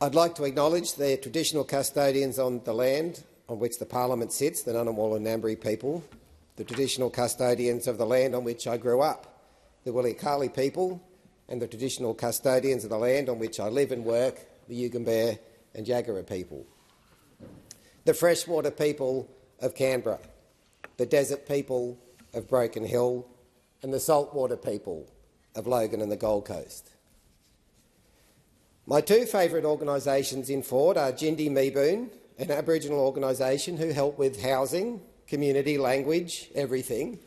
I'd like to acknowledge the traditional custodians on the land on which the parliament sits, the Ngunnawal and Ngambri people, the traditional custodians of the land on which I grew up, the Wulyakali people, and the traditional custodians of the land on which I live and work, the Yugambeh and Jagera people, the freshwater people of Canberra, the desert people of Broken Hill, and the saltwater people of Logan and the Gold Coast. My two favourite organisations in Forde are Jindi Meeboon, an Aboriginal organisation who help with housing, community, language, everything,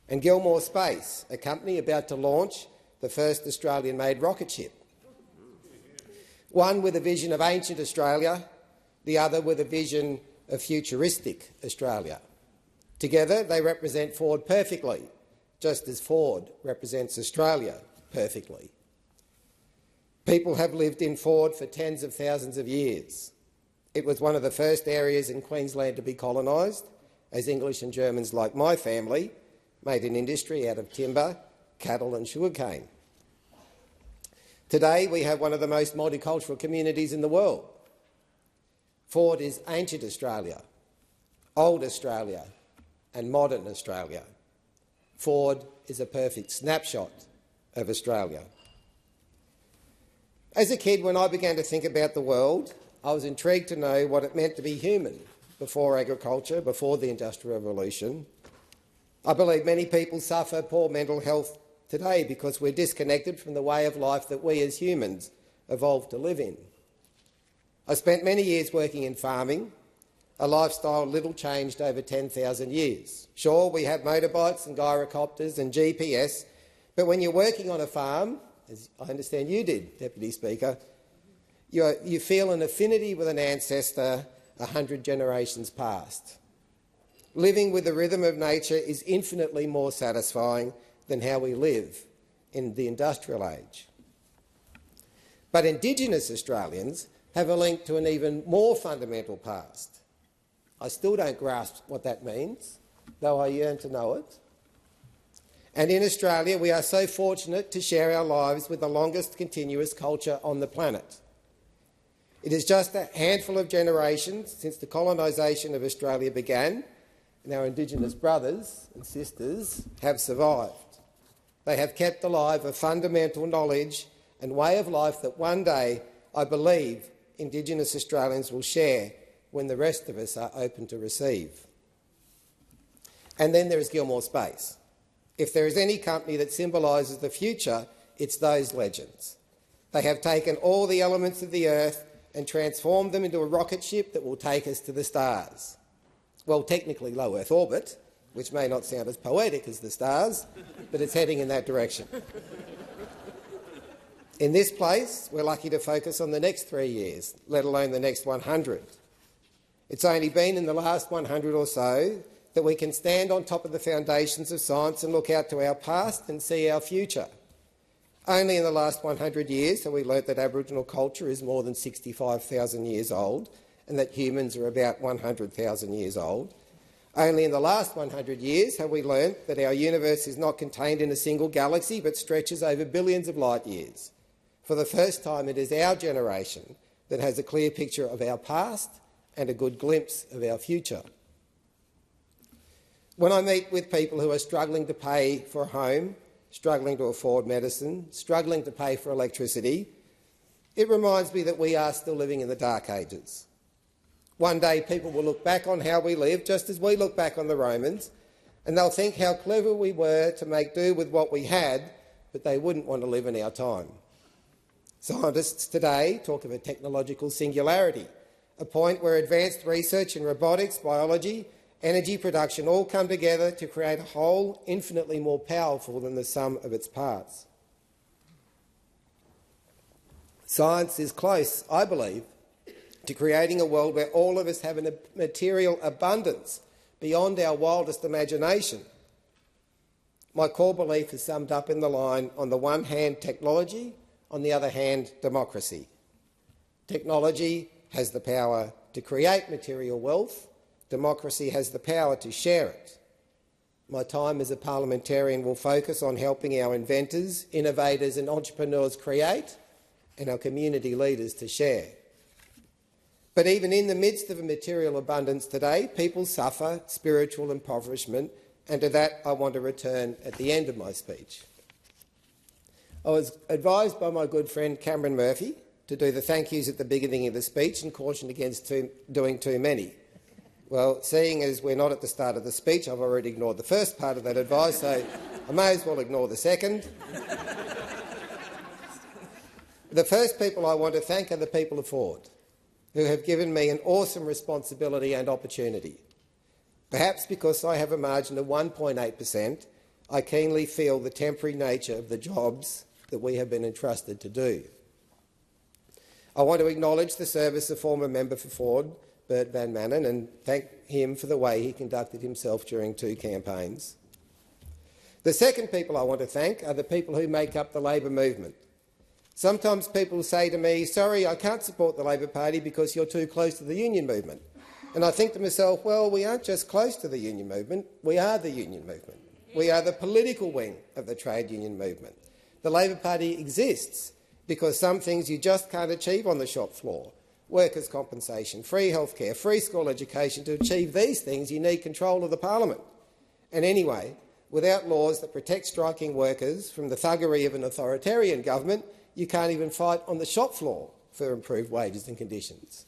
and Gilmore Space, a company about to launch the first Australian-made rocket ship. One with a vision of ancient Australia, the other with a vision of futuristic Australia. Together they represent Forde perfectly, just as Forde represents Australia perfectly. People have lived in Forde for tens of thousands of years. It was one of the first areas in Queensland to be colonised, as English and Germans like my family made an industry out of timber, cattle and sugarcane. Today we have one of the most multicultural communities in the world. Forde is ancient Australia, old Australia and modern Australia. Forde is a perfect snapshot of Australia. As a kid, when I began to think about the world, I was intrigued to know what it meant to be human before agriculture, before the Industrial Revolution. I believe many people suffer poor mental health today because we're disconnected from the way of life that we as humans evolved to live in. I spent many years working in farming, a lifestyle little changed over 10,000 years. Sure, we have motorbikes and gyrocopters and GPS, but when you're working on a farm, as I understand you did, Deputy Speaker, you feel an affinity with an ancestor 100 generations past. Living with the rhythm of nature is infinitely more satisfying than how we live in the industrial age. But Indigenous Australians have a link to an even more fundamental past. I still don't grasp what that means, though I yearn to know it. And in Australia, we are so fortunate to share our lives with the longest continuous culture on the planet. It is just a handful of generations since the colonisation of Australia began, and our Indigenous brothers and sisters have survived. They have kept alive a fundamental knowledge and way of life that one day, I believe, Indigenous Australians will share when the rest of us are open to receive. And then there is Gilmore Space. If there is any company that symbolises the future, it's those legends. They have taken all the elements of the Earth and transformed them into a rocket ship that will take us to the stars. Well, technically low Earth orbit, which may not sound as poetic as the stars, but it's heading in that direction. In this place, we're lucky to focus on the next 3 years, let alone the next 100. It's only been in the last 100 or so that we can stand on top of the foundations of science and look out to our past and see our future. Only in the last 100 years have we learnt that Aboriginal culture is more than 65,000 years old and that humans are about 100,000 years old. Only in the last 100 years have we learnt that our universe is not contained in a single galaxy but stretches over billions of light years. For the first time, it is our generation that has a clear picture of our past and a good glimpse of our future. When I meet with people who are struggling to pay for a home, struggling to afford medicine, struggling to pay for electricity, it reminds me that we are still living in the dark ages. One day people will look back on how we lived, just as we look back on the Romans, and they'll think how clever we were to make do with what we had, but they wouldn't want to live in our time. Scientists today talk of a technological singularity, a point where advanced research in robotics, biology, energy production all come together to create a whole infinitely more powerful than the sum of its parts. Science is close, I believe, to creating a world where all of us have a material abundance beyond our wildest imagination. My core belief is summed up in the line, on the one hand technology, on the other hand democracy. Technology has the power to create material wealth. Democracy has the power to share it. My time as a parliamentarian will focus on helping our inventors, innovators and entrepreneurs create and our community leaders to share. But even in the midst of a material abundance today, people suffer spiritual impoverishment, and to that I want to return at the end of my speech. I was advised by my good friend Cameron Murphy to do the thank yous at the beginning of the speech and caution against doing too many. Well, seeing as we're not at the start of the speech, I've already ignored the first part of that advice, so I may as well ignore the second. The first people I want to thank are the people of Forde, who have given me an awesome responsibility and opportunity. Perhaps because I have a margin of 1.8%, I keenly feel the temporary nature of the jobs that we have been entrusted to do. I want to acknowledge the service of former member for Forde, Bert Van Manen, and thank him for the way he conducted himself during 2 campaigns. The second people I want to thank are the people who make up the Labor movement. Sometimes people say to me, sorry, I can't support the Labor Party because you're too close to the union movement. And I think to myself, well, we aren't just close to the union movement, we are the union movement. We are the political wing of the trade union movement. The Labor Party exists because some things you just can't achieve on the shop floor. Workers' compensation, free healthcare, free school education. To achieve these things, you need control of the parliament. And anyway, without laws that protect striking workers from the thuggery of an authoritarian government, you can't even fight on the shop floor for improved wages and conditions.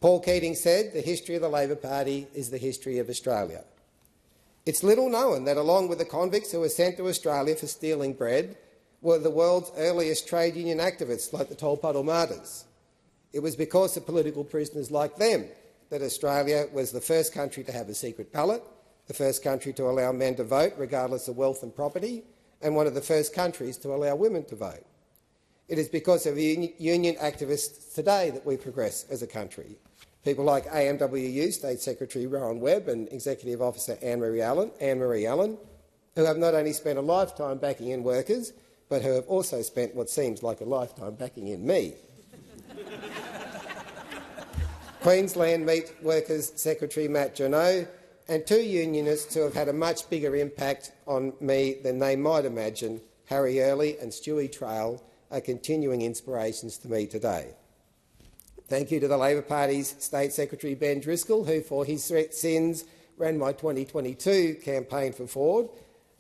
Paul Keating said, the history of the Labor Party is the history of Australia. It's little known that, along with the convicts who were sent to Australia for stealing bread, were the world's earliest trade union activists, like the Tolpuddle Martyrs. It was because of political prisoners like them that Australia was the first country to have a secret ballot, the first country to allow men to vote regardless of wealth and property, and one of the first countries to allow women to vote. It is because of union activists today that we progress as a country. People like AMWU State Secretary Rowan Webb and Executive Officer Anne-Marie Allen, who have not only spent a lifetime backing in workers, but who have also spent what seems like a lifetime backing in me. Queensland Meat Workers Secretary Matt Journeau, and 2 unionists who have had a much bigger impact on me than they might imagine, Harry Earley and Stewie Trail, are continuing inspirations to me today. Thank you to the Labor Party's State Secretary Ben Driscoll, who for his sins ran my 2022 campaign for Forde,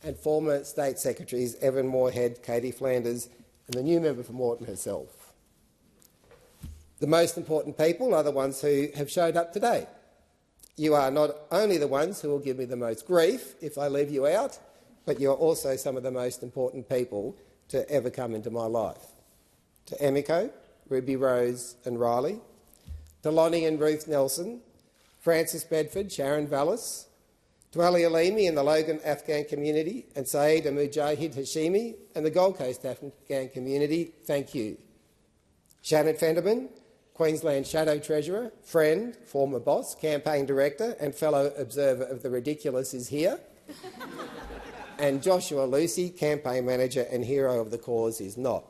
and former State Secretaries Evan Moorhead, Katie Flanders and the new member for Moreton herself. The most important people are the ones who have showed up today. You are not only the ones who will give me the most grief if I leave you out, but you are also some of the most important people to ever come into my life. To Emiko, Ruby Rose and Riley, to Lonnie and Ruth Nelson, Francis Bedford, Sharon Vallis, to Ali Alimi and the Logan Afghan community, and Saeed and Mujahid Hashimi and the Gold Coast Afghan community, thank you. Shannon Fenderman, Queensland Shadow Treasurer, friend, former boss, campaign director and fellow observer of the ridiculous is here. And Joshua Lucy, campaign manager and hero of the cause is not.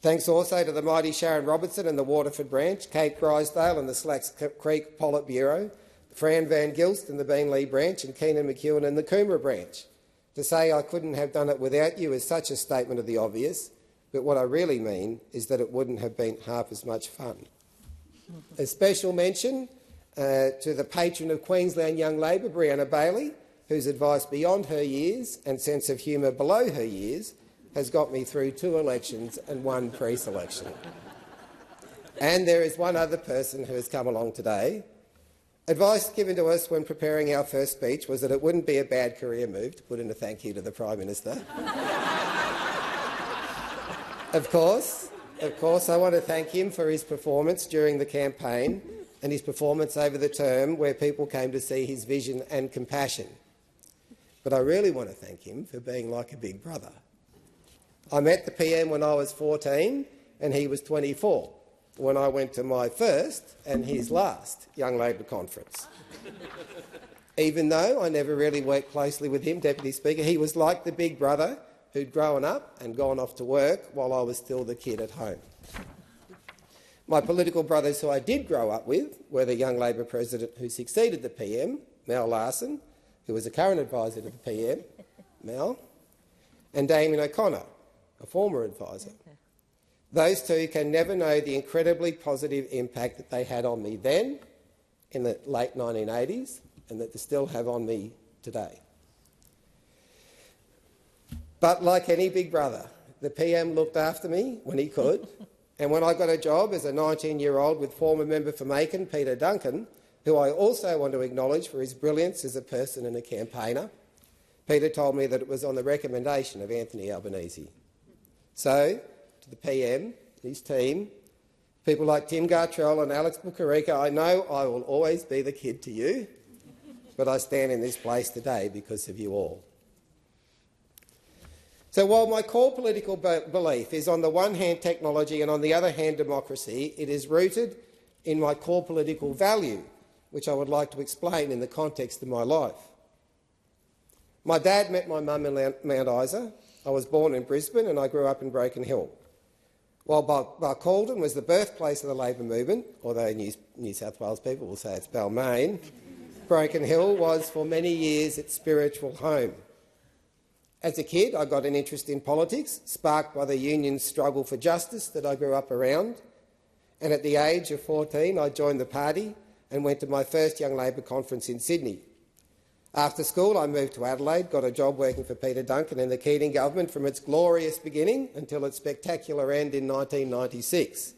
Thanks also to the mighty Sharon Robertson and the Waterford branch, Kate Grisdale and the Slacks Creek Politburo, Fran Van Gilst and the Beenleigh branch and Keenan McEwen and the Coomera branch. To say I couldn't have done it without you is such a statement of the obvious, but what I really mean is that it wouldn't have been half as much fun. A special mention to the patron of Queensland Young Labor, Brianna Bailey, whose advice beyond her years and sense of humour below her years has got me through 2 elections and 1 pre-selection. And there is one other person who has come along today. Advice given to us when preparing our first speech was that it wouldn't be a bad career move to put in a thank you to the Prime Minister. Of course, I want to thank him for his performance during the campaign and his performance over the term where people came to see his vision and compassion. But I really want to thank him for being like a big brother. I met the PM when I was 14 and he was 24, when I went to my first and his last Young Labor conference. Even though I never really worked closely with him, Deputy Speaker, he was like the big brother who'd grown up and gone off to work while I was still the kid at home. My political brothers who I did grow up with were the Young Labor president who succeeded the PM, Mel Larson, who was a current advisor to the PM, Mel, and Damien O'Connor, a former advisor. Those two can never know the incredibly positive impact that they had on me then, in the late 1980s, and that they still have on me today. But like any big brother, the PM looked after me when he could, and when I got a job as a 19-year-old with former member for Macon, Peter Duncan, who I also want to acknowledge for his brilliance as a person and a campaigner, Peter told me that it was on the recommendation of Anthony Albanese. So, to the PM, his team, people like Tim Gartrell and Alex Bukarika, I know I will always be the kid to you, but I stand in this place today because of you all. So while my core political belief is on the one hand technology and on the other hand democracy, it is rooted in my core political value, which I would like to explain in the context of my life. My dad met my mum in Mount Isa. I was born in Brisbane and I grew up in Broken Hill. While Barcaldine was the birthplace of the Labor movement, although New South Wales people will say it's Balmain, Broken Hill was for many years its spiritual home. As a kid, I got an interest in politics, sparked by the union's struggle for justice that I grew up around, and at the age of 14 I joined the party and went to my first Young Labor conference in Sydney. After school I moved to Adelaide, got a job working for Peter Duncan and the Keating government from its glorious beginning until its spectacular end in 1996.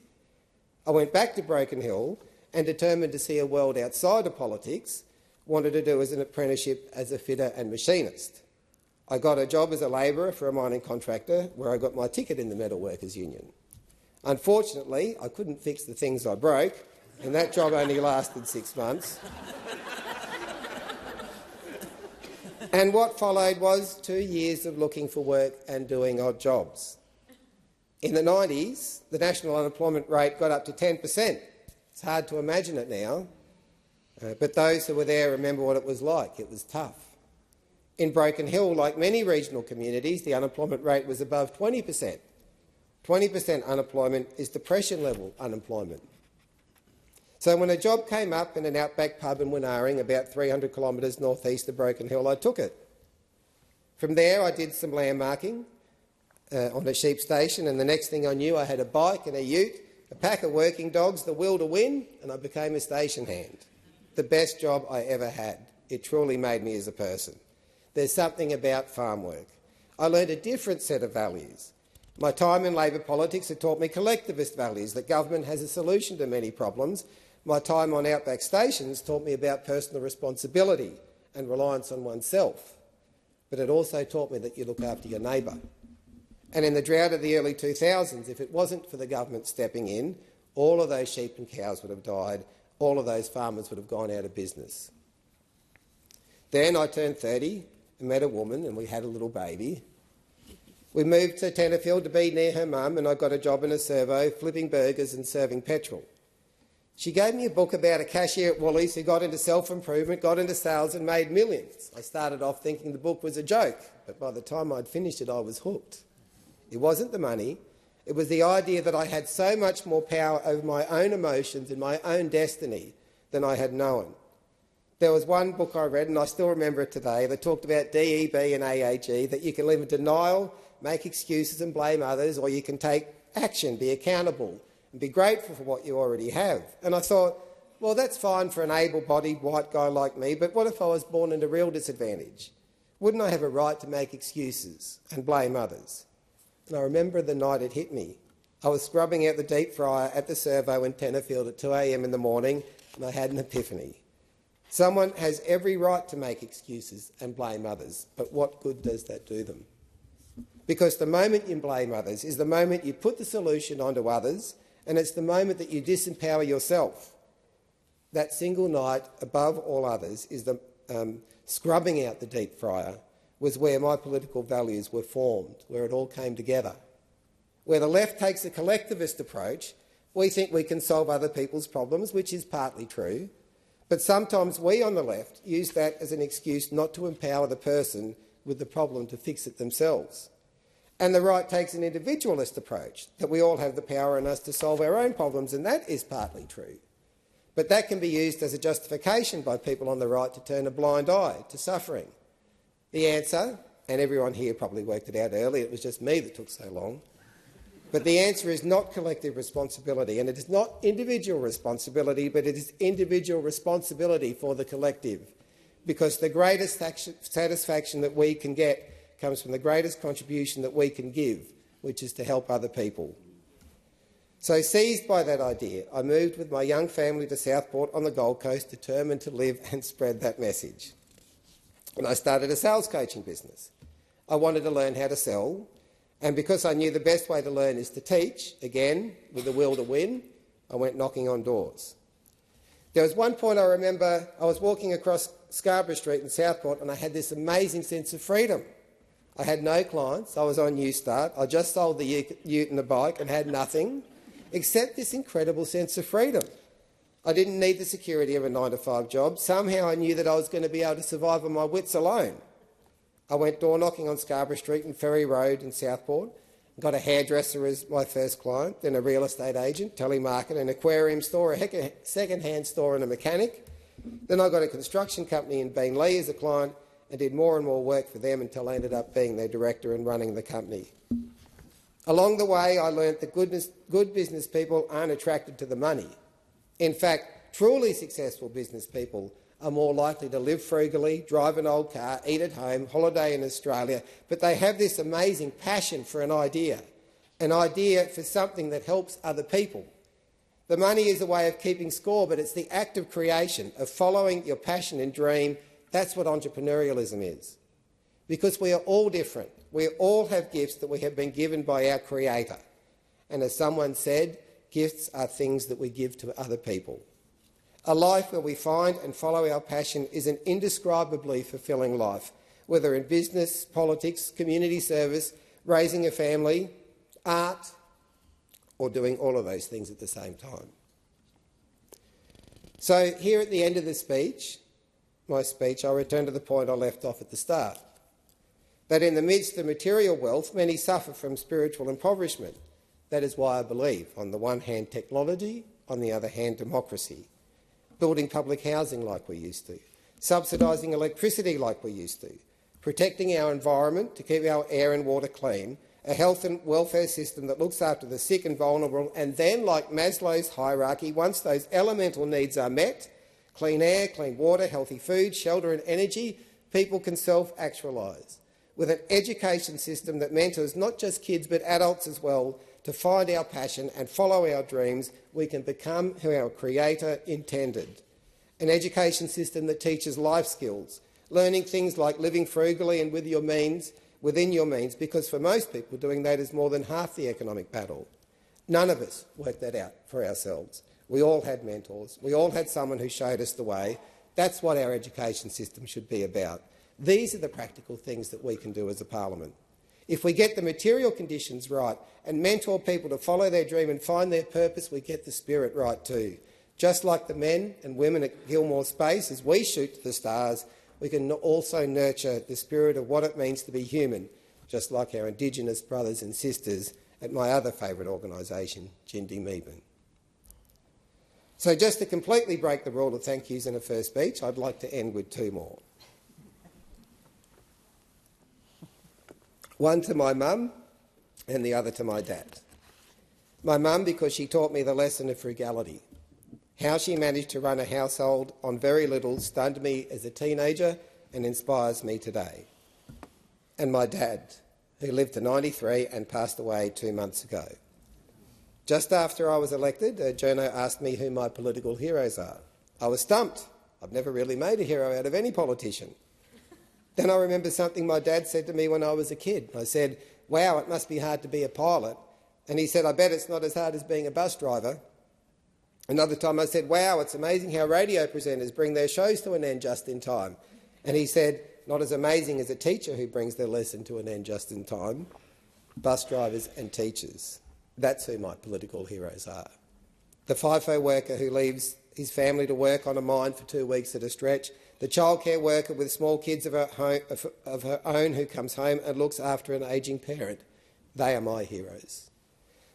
I went back to Broken Hill and, determined to see a world outside of politics, wanted to do as an apprenticeship as a fitter and machinist. I got a job as a labourer for a mining contractor where I got my ticket in the Metal Workers Union. Unfortunately, I couldn't fix the things I broke, and that job only lasted 6 months. And what followed was 2 years of looking for work and doing odd jobs. In the 90s, the national unemployment rate got up to 10%. It's hard to imagine it now, but those who were there remember what it was like. It was tough. In Broken Hill, like many regional communities, the unemployment rate was above 20%. 20% unemployment is depression-level unemployment. So when a job came up in an outback pub in Winaring, about 300 kilometres north-east of Broken Hill, I took it. From there I did some landmarking on a sheep station, and the next thing I knew I had a bike and a ute, a pack of working dogs, the will to win, and I became a station hand. The best job I ever had. It truly made me as a person. There's something about farm work. I learned a different set of values. My time in Labor politics had taught me collectivist values, that government has a solution to many problems. My time on outback stations taught me about personal responsibility and reliance on oneself. But it also taught me that you look after your neighbour. And in the drought of the early 2000s, if it wasn't for the government stepping in, all of those sheep and cows would have died, all of those farmers would have gone out of business. Then I turned 30 and met a woman, and we had a little baby. We moved to Tenterfield to be near her mum, and I got a job in a servo, flipping burgers and serving petrol. She gave me a book about a cashier at Woolies who got into self-improvement, got into sales and made millions. I started off thinking the book was a joke, but by the time I'd finished it, I was hooked. It wasn't the money. It was the idea that I had so much more power over my own emotions and my own destiny than I had known. There was one book I read, and I still remember it today, that talked about DEB and AAG, that you can live in denial, make excuses and blame others, or you can take action, be accountable and be grateful for what you already have. And I thought, well, that's fine for an able-bodied white guy like me, but what if I was born into real disadvantage? Wouldn't I have a right to make excuses and blame others? And I remember the night it hit me. I was scrubbing out the deep fryer at the servo in Tenterfield at 2 a.m. in the morning, and I had an epiphany. Someone has every right to make excuses and blame others, but what good does that do them? Because the moment you blame others is the moment you put the solution onto others, and it's the moment that you disempower yourself. That single night, above all others, is the scrubbing out the deep fryer, was where my political values were formed, where it all came together. Where the left takes a collectivist approach, we think we can solve other people's problems, which is partly true, but sometimes we on the left use that as an excuse not to empower the person with the problem to fix it themselves. And the right takes an individualist approach, that we all have the power in us to solve our own problems, and that is partly true. But that can be used as a justification by people on the right to turn a blind eye to suffering. The answer, and everyone here probably worked it out early, it was just me that took so long, But the answer is not collective responsibility, and it is not individual responsibility, but it is individual responsibility for the collective, because the greatest satisfaction that we can get comes from the greatest contribution that we can give, which is to help other people. So, seized by that idea, I moved with my young family to Southport on the Gold Coast, determined to live and spread that message. And I started a sales coaching business. I wanted to learn how to sell, and because I knew the best way to learn is to teach, again, with the will to win, I went knocking on doors. There was one point I remember, I was walking across Scarborough Street in Southport and I had this amazing sense of freedom. I had no clients, I was on New Start, I just sold the ute and the bike and had nothing, except this incredible sense of freedom. I didn't need the security of a 9-to-5 job. Somehow I knew that I was going to be able to survive on my wits alone. I went door knocking on Scarborough Street and Ferry Road in Southport, got a hairdresser as my first client, then a real estate agent, telemarketer, an aquarium store, a second-hand store and a mechanic. Then I got a construction company in Beenleigh as a client and did more and more work for them until I ended up being their director and running the company. Along the way, I learnt that good business people aren't attracted to the money. In fact, truly successful business people are more likely to live frugally, drive an old car, eat at home, holiday in Australia, but they have this amazing passion for an idea for something that helps other people. The money is a way of keeping score, but it's the act of creation, of following your passion and dream. That's what entrepreneurialism is. Because we are all different. We all have gifts that we have been given by our Creator. And as someone said, gifts are things that we give to other people. A life where we find and follow our passion is an indescribably fulfilling life, whether in business, politics, community service, raising a family, art, or doing all of those things at the same time. So here at the end of my speech, I return to the point I left off at the start, that in the midst of material wealth, many suffer from spiritual impoverishment. That is why I believe, on the one hand, technology, on the other hand, democracy. Building public housing like we used to, subsidising electricity like we used to, protecting our environment to keep our air and water clean, a health and welfare system that looks after the sick and vulnerable, and then, like Maslow's hierarchy, once those elemental needs are met, clean air, clean water, healthy food, shelter and energy, people can self-actualise. With an education system that mentors not just kids but adults as well, to find our passion and follow our dreams, we can become who our Creator intended. An education system that teaches life skills, learning things like living frugally and within your means, because for most people doing that is more than half the economic battle. None of us worked that out for ourselves. We all had mentors. We all had someone who showed us the way. That's what our education system should be about. These are the practical things that we can do as a parliament. If we get the material conditions right and mentor people to follow their dream and find their purpose, we get the spirit right too. Just like the men and women at Gilmore Space, as we shoot to the stars, we can also nurture the spirit of what it means to be human, just like our Indigenous brothers and sisters at my other favourite organisation, Jindy Meebin. So just to completely break the rule of thank yous in a first speech, I'd like to end with two more. One to my mum and the other to my dad. My mum, because she taught me the lesson of frugality. How she managed to run a household on very little stunned me as a teenager and inspires me today. And my dad, who lived to 93 and passed away 2 months ago. Just after I was elected, a journo asked me who my political heroes are. I was stumped. I've never really made a hero out of any politician. Then I remember something my dad said to me when I was a kid. I said, "Wow, it must be hard to be a pilot." And he said, "I bet it's not as hard as being a bus driver." Another time I said, "Wow, it's amazing how radio presenters bring their shows to an end just in time." And he said, "Not as amazing as a teacher who brings their lesson to an end just in time. Bus drivers and teachers. That's who my political heroes are." The FIFO worker who leaves his family to work on a mine for 2 weeks at a stretch, the childcare worker with small kids of her own who comes home and looks after an ageing parent. They are my heroes.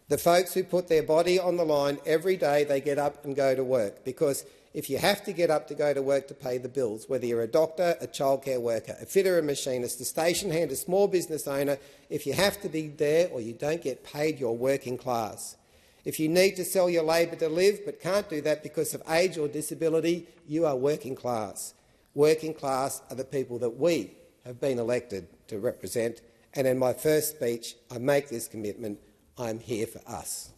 The folks who put their body on the line every day they get up and go to work, because If you have to get up to go to work to pay the bills, whether you're a doctor, a childcare worker, a fitter, a machinist, a station hand, a small business owner, if you have to be there or you don't get paid, you're working class. If you need to sell your labour to live but can't do that because of age or disability, you are working class. Working class are the people that we have been elected to represent, and in my first speech I make this commitment. I'm here for us.